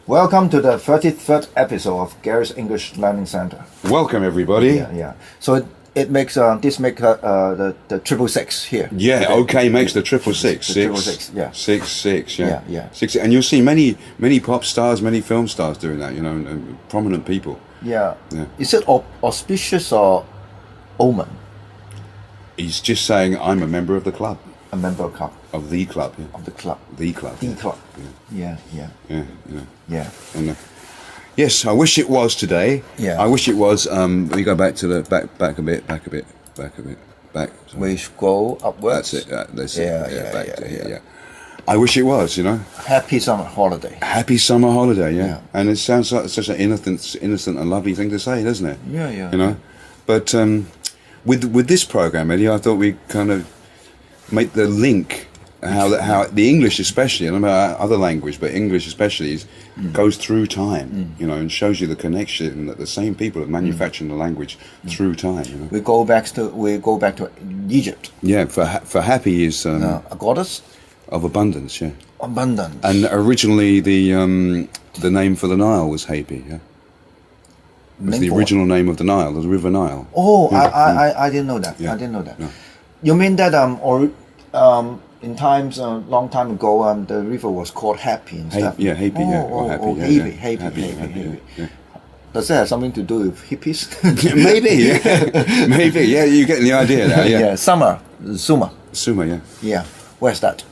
Welcome to the 33rd episode of Gary's English Learning Center. Welcome, everybody. Yeah. So it makes this make the 666 here. Yeah, okay, makes the 666. The 666, yeah. 66, yeah. Yeah. Six, and you'll see many pop stars, many film stars doing that, and prominent people. Yeah. Is it auspicious or omen? He's just saying, I'm a member of the club. A member of club. Of the club, yeah. Of the club. The club. The club. Yeah. And, yes, I wish it was today. Yeah. I wish it was. We go back to the back a bit. Back. We go upwards. That's it. That's Yeah, it. Back to here. yeah. Yeah. I wish it was. Happy summer holiday. Happy summer holiday. Yeah. Yeah. And it sounds like such an innocent and lovely thing to say, doesn't it? Yeah. But with this program, Eddie, I thought we'd kind of make the link. How the English especially, I don't know about other language, but English especially goes through time, and shows you the connection that the same people have manufactured the language through time. We go back to Egypt. Yeah, for happy is A goddess of abundance. Yeah, abundance. and originally the name for the Nile was Hapi. Yeah, it was the original name of the Nile, the River Nile. Oh, I didn't know that. Yeah. I didn't know that. No. You mean that in times long time ago, the river was called Happy and stuff. Happy, or Happy. Happy. Does that have something to do with hippies? Maybe. Yeah, you're getting the idea now. Yeah. Summa. Suma, yeah. Yeah. Where's that?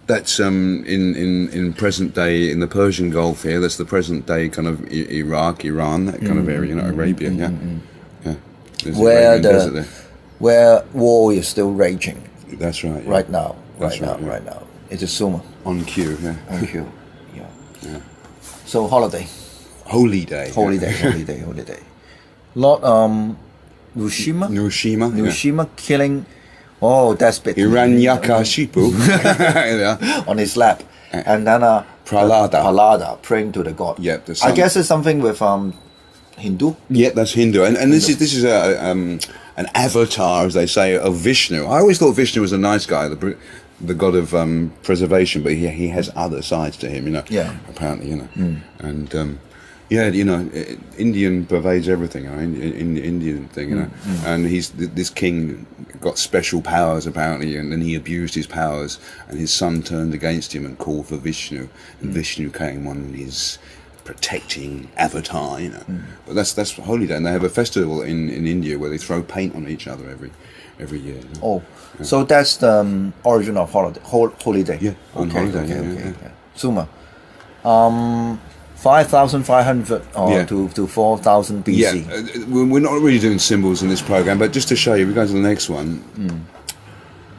That's in present day in the Persian Gulf here. That's the present day kind of Iraq, Iran, that kind of area, Arabia. Yeah. There's Where war is still raging. That's right. Yeah. Right now. Right now. It's a Summa. On cue. Yeah. On cue. Yeah. So holiday. Holy day. Holiday. Lord Hiroshima killing. Oh, that's big. Hiranyakashipu on his lap, and then Prahlada praying to the god. Yeah, I guess it's something with Hindu. Yeah, that's Hindu, and this is an avatar, as they say, of Vishnu. I always thought Vishnu was a nice guy, the god of preservation, but he has other sides to him, Yeah. Apparently, and. Indian pervades everything, in the Indian thing, and this king got special powers apparently, and then he abused his powers, and his son turned against him and called for Vishnu, and Vishnu came on his protecting avatar, But that's Holy Day, and they have a festival in India where they throw paint on each other every year. Oh, so that's the origin of holiday. Yeah, on holiday. Yeah. Summa. 5,500 to 4,000 BC. Yeah, we're not really doing symbols in this program, but just to show you, we go to the next one,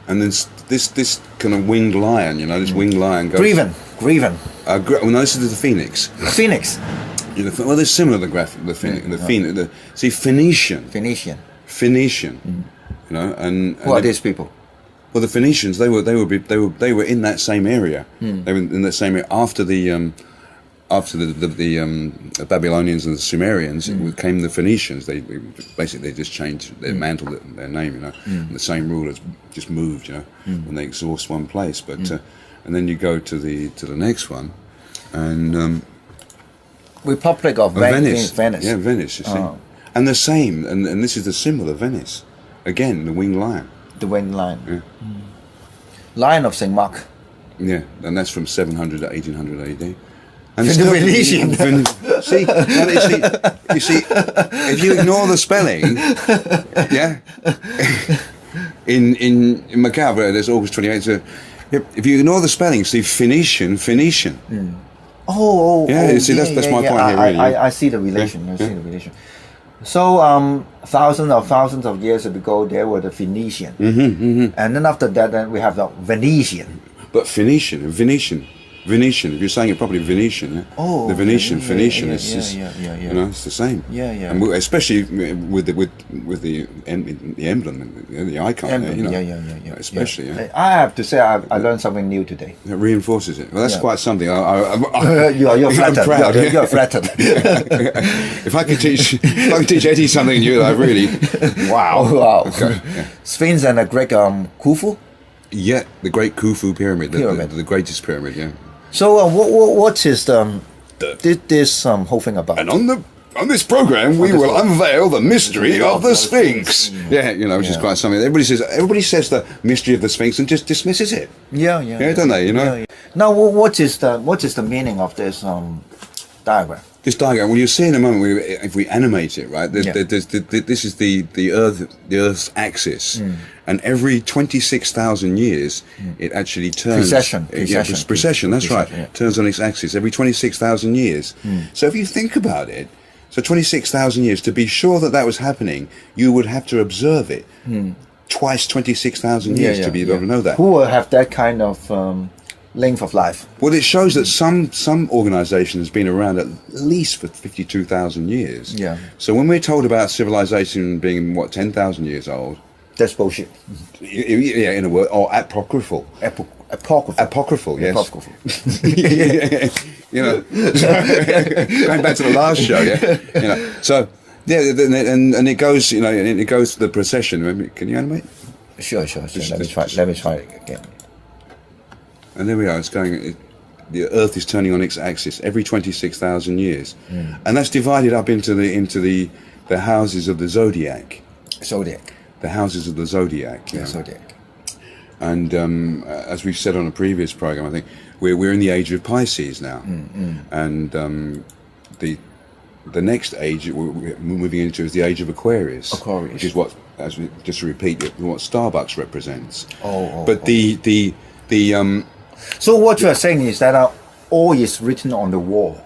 and then this kind of winged lion, this winged lion goes. Grievin. No, this is the phoenix. Phoenix. Well, they're similar. The phoenix. See, Phoenician. And who are these people? Well, the Phoenicians, they were in that same area. They were in that same area after the Babylonians and the Sumerians came the Phoenicians. They basically just changed, they mantled their name, And the same rulers just moved, when they exhaust one place. But and then you go to the next one, and Republic of Venice. Yeah, Venice. You see, and the same, and this is the symbol of Venice. Again, the winged lion. The winged lion. Yeah. Lion of St. Mark. Yeah, and that's from 700 to 1800 AD. And the Venetian. You see, if you ignore the spelling, in Macau, there's August 28th. So if you ignore the spelling, see Phoenician. That's my point here. Really, I see the relation. So thousands of years ago, there were the Phoenician, and then after that, then we have the Venetian. But Venetian. If you're saying it properly, Venetian. Yeah? Oh, the Venetian. Yeah. It's the same. Yeah. And especially with the emblem, the icon. Yeah. Especially. Yeah. I have to say, I learned something new today. It reinforces it. Well, that's quite something. You're flattered. I'm proud. You're flattered. If I could teach Eddie something new, I really. Wow. Okay. Sphinx and the Great Khufu. Yeah, the Great Khufu pyramid. The greatest pyramid. Yeah. So what is this whole thing about? And on this program, we will unveil the mystery of the Sphinx. Yeah, which is quite something. Everybody says the mystery of the Sphinx and just dismisses it. Yeah, don't they? Yeah. Now, what is the meaning of this diagram? This diagram, well, you'll see in a moment if we animate it, right? This is the Earth's axis, and every 26,000 years, it actually turns. Precession. That's right. Yeah. Turns on its axis every 26,000 years. So if you think about it, so 26,000 years, to be sure that was happening, you would have to observe it twice 26,000 years to be able to know that. Who will have that kind of length of life? Well, it shows that some organisation has been around at least for 52,000 years. Yeah. So when we're told about civilization being 10,000 years old, that's bullshit. Yeah, in a word, or apocryphal. Apocryphal, yes. Apocryphal. Going back to the last show, So and it goes, and it goes to the procession. Can you animate? Sure. Let me try it again. And there we are. It's going. The Earth is turning on its axis every 26,000 years, and that's divided up into the houses of the Zodiac. The houses of the Zodiac. Yeah, Zodiac. And as we've said on a previous program, I think we're in the age of Pisces now, and the next age we're moving into is the age of Aquarius, which is what, as we just repeat, what Starbucks represents. But the So what you are saying is that all is written on the wall.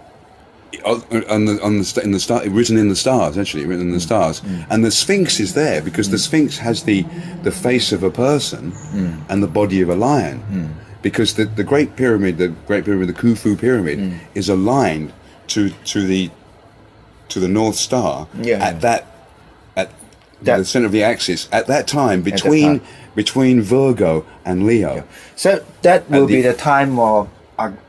Written in the stars, actually, written in the stars, and the Sphinx is there because the Sphinx has the face of a person and the body of a lion, because the Great Pyramid, the Khufu Pyramid, is aligned to the North Star at the center of the axis at that time between Virgo and Leo. Yeah. So that will be the time of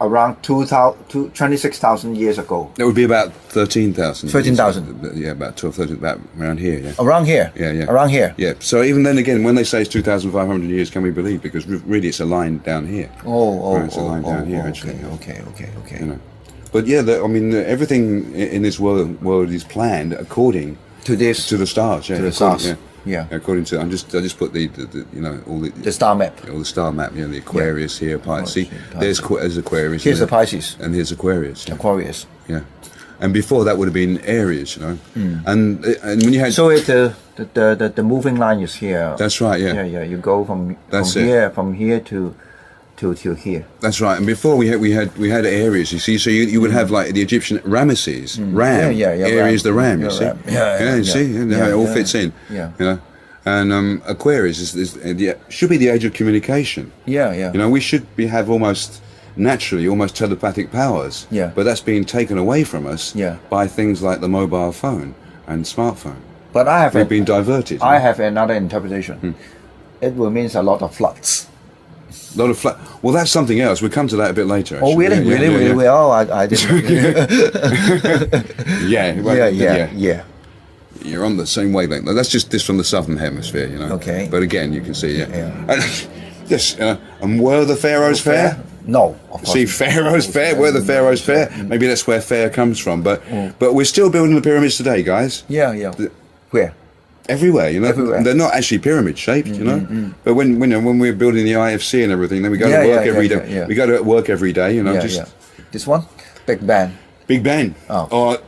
around 26,000 years ago. That would be about 13,000. 13,000. Yeah, about 12, 13, about around here. Yeah. Around here. Yeah. Around here. Yeah. So even then, again, when they say it's 2,500 years, can we believe? Because really, it's a line down here. It's a line down here, actually. Okay. But everything in this world is planned according to the stars. Yeah. To the stars. Yeah. According to, I just put the all the star map. All the star map. The Aquarius here. See, there's Aquarius. Here's the Pisces. And here's Aquarius. Yeah. Aquarius. Yeah. And before that would have been Aries, And when you had the moving line is here. That's right. Yeah. Yeah. You go from here to here. That's right. And before we had Aries, you see. So you would have like the Egyptian Ramesses, Ram. Aries, the Ram. You see. You see how it all fits in. Yeah. And Aquarius should be the age of communication. Yeah. We should have almost telepathic powers. Yeah. But that's being taken away from us. Yeah. By things like the mobile phone and smartphone. But we've been diverted. I have another interpretation. It will mean a lot of floods. Well, that's something else. We'll come to that a bit later. Actually. Oh, really? Oh, I didn't. Yeah. You're on the same wavelength. That's just this from the southern hemisphere, Okay. But again, you can see, Yes. And were the pharaohs fair? No. Of course. See, pharaohs fair. Were the pharaohs fair? Maybe that's where fair comes from. But we're still building the pyramids today, guys. Yeah. Where? Everywhere, Everywhere. They're not actually pyramid shaped, But when we're building the IFC and everything, then we go to work every day. Yeah. We go to work every day, This one, Big Ben. Big Ben. Oh.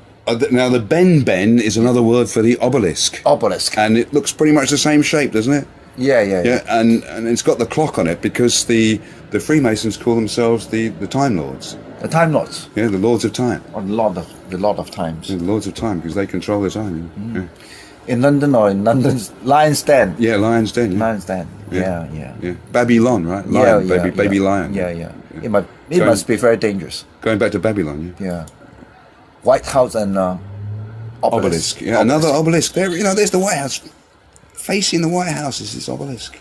Now the Ben is another word for the obelisk. Obelisk. And it looks pretty much the same shape, doesn't it? Yeah. And it's got the clock on it because the Freemasons call themselves the Time Lords. The Time Lords. Yeah, the Lords of Time. A lot of times. Yeah, the Lords of Time because they control the time. Yeah. In London or in London's Lion's Den. Yeah, Lion's Den. Yeah. Lion's Den. Yeah. Babylon, right? Lion, baby lion. Yeah. It must be very dangerous. Going back to Babylon, Yeah. White House and obelisk. Yeah, another obelisk. There, there's the White House. Facing the White House is this obelisk.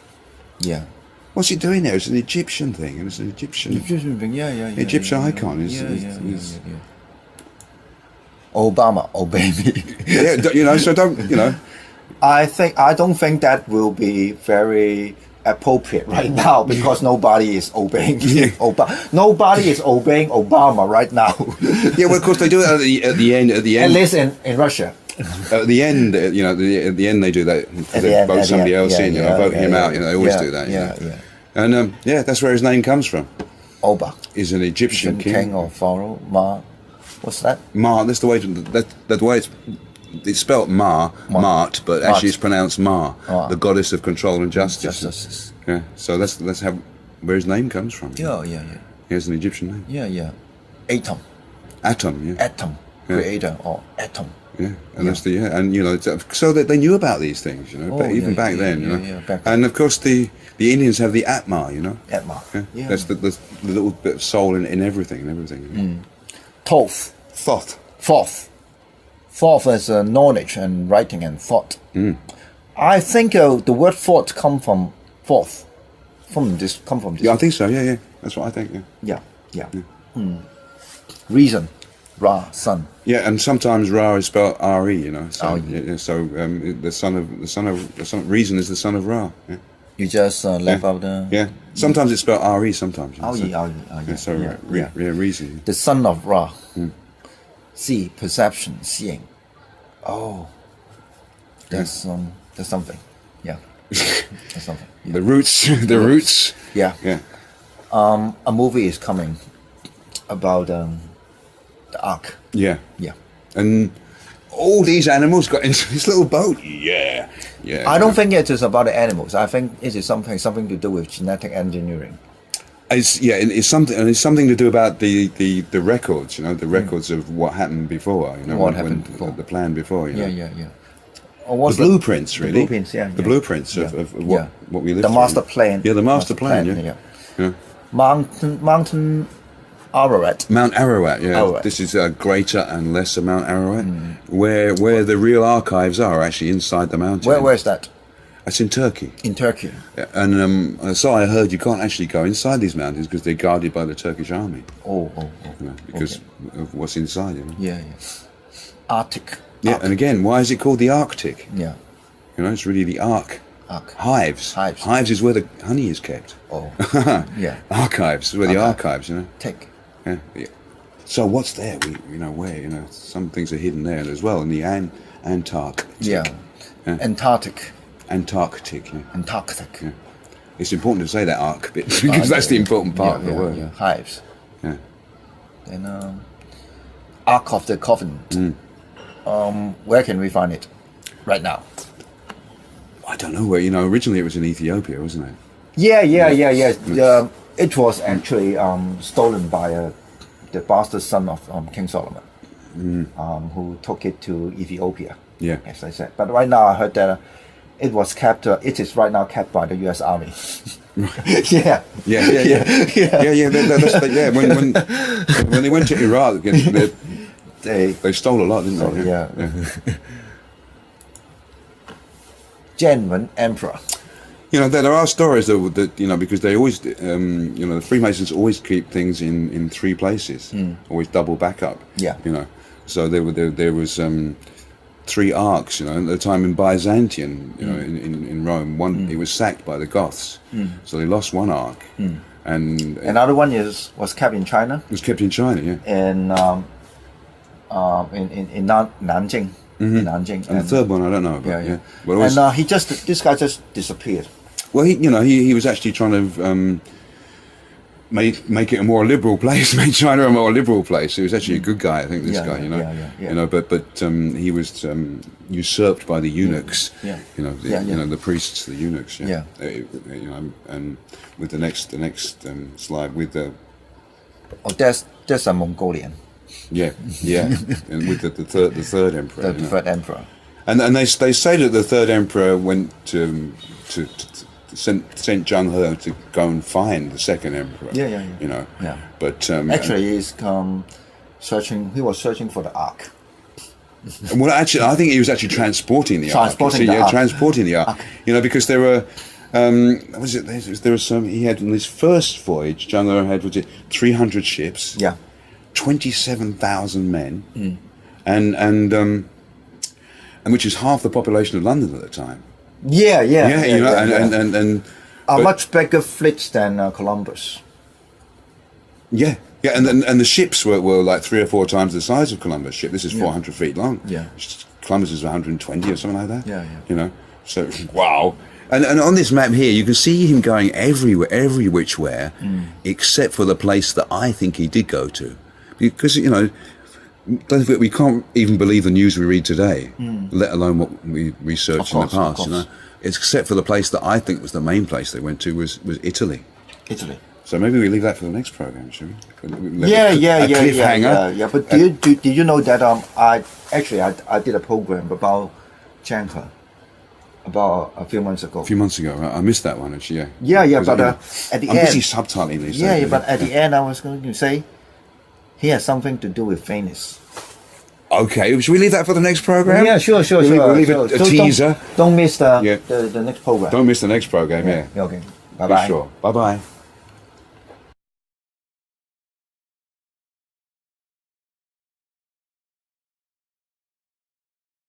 Yeah. What's it doing there? It's an Egyptian thing, and it's an Egyptian thing. Yeah. Egyptian icon is. Obama, obey me. So don't. I don't think that will be very appropriate right now because nobody is obeying nobody is obeying Obama right now. Yeah, well, of course they do it at the end. At least in Russia. At the end, at the end they do that. They vote somebody else in, vote him out. They always do that. And that's where his name comes from. Oba is an Egyptian king or pharaoh. Ma, what's that? Ma. That's the way. That's the way it's spelled Mart, but actually it's pronounced Ma, the goddess of control and justice. Yeah. So that's where his name comes from. Yeah. He has an Egyptian name. Yeah. Atom. Atom. Creator or atom. Yeah, and that's and so that they knew about these things, but even back then, back then. And of course the Indians have the Atma, Atma. Yeah. That's the little bit of soul in everything. Thoth. Thought is knowledge and writing and thought. I think the word thought come from fourth. Come from this. Yeah, I think so. Yeah. That's what I think. Yeah. Reason. Ra, sun. Yeah, and sometimes Ra is spelled R-E, So, the son of reason is the son of Ra. Yeah. You just left out the. Yeah. Sometimes it's spelled R-E. Sometimes. Reason. The son of Ra. See, perception, seeing. Oh. That's something. Yeah. That's something. Yeah. The roots. Yeah. A movie is coming about the Ark. Yeah. And all these animals got into this little boat. Yeah. I don't think it is about the animals. I think it is something to do with genetic engineering. It's something to do about the records. The records of what happened before. Before. The plan before. Yeah. Or the blueprints, really. The blueprints, The blueprints of what we live. The master plan. Yeah, the master plan. Yeah. Mountain Ararat. Mount Ararat, yeah. Ararat. This is Greater and Lesser Mount Ararat, where the real archives are actually inside the mountain. Where is that? It's in Turkey. Yeah, and so I heard you can't actually go inside these mountains because they're guarded by the Turkish army. Because of what's inside. Yeah. Arctic. Yeah, and again, why is it called the Arctic? Yeah. It's really the Ark. Hives. Hives is where the honey is kept. Oh. Yeah. Archives is where the archives. Take. Yeah. So what's there? Where some things are hidden there as well in the Antarctic. Yeah. Antarctic. Antarctic. Yeah. It's important to say that arc bit because that's the important part of the word. Yeah. Hives. Yeah. And Ark of the Covenant. Where can we find it right now? I don't know where. Originally it was in Ethiopia, wasn't it? Yeah. It was actually stolen by the bastard son of King Solomon, who took it to Ethiopia. Yeah, as I said. But right now I heard that it was kept. It is right now kept by the U.S. Army. Yeah. When they went to Iraq, they stole a lot, didn't they? Yeah. Genuine emperor. There are stories that because they always, the Freemasons always keep things in three places, always double backup. Yeah. So there was 3 arcs. At the time in Byzantium, in Rome, it was sacked by the Goths, so they lost one arc, and another one was kept in China. It was kept in China, yeah. In Nanjing. In Nanjing. And the third one I don't know about. Yeah. But and this guy just disappeared. Well, he was actually trying to make it a more liberal place, make China a more liberal place. He was actually a good guy, I think. This guy, but he was usurped by the eunuchs. The priests, the eunuchs. And with the next slide with the. Oh, there's a Mongolian. Yeah, and with the third emperor. The third emperor. And they say that the third emperor went to sent Zheng He to go and find the second emperor. Yeah. But actually, he's searching. He was searching for the Ark. Well, actually, I think he was actually transporting the Ark. Transporting the Ark. Because there were. There was some. He had in his first voyage. Zheng He had 300 ships. Yeah. 27,000 men, and which is half the population of London at the time. Yeah. And are much bigger fleets than Columbus. Yeah, and the ships were like 3 or 4 times the size of Columbus' ship. This is 400 feet long. Yeah. Columbus is 120 or something like that. Yeah. You know, so wow. And on this map here, you can see him going everywhere, every which where, except for the place that I think he did go to, because we can't even believe the news we read today, let alone what we researched in the past. Except for the place that I think was the main place they went to was Italy. Italy. So maybe we leave that for the next program, shall we? Yeah. But did you know that I did a program about Janka about a few months ago. A few months ago, I missed that one actually. Yeah. But at the I'm end, busy subtitling these days. Yeah, but at the end, I was going to say he has something to do with Venice. Okay, should we leave that for the next program? Yeah, sure. We'll leave a teaser. Don't miss the next program. Don't miss the next program. Okay. Bye Be bye. sure. Bye bye.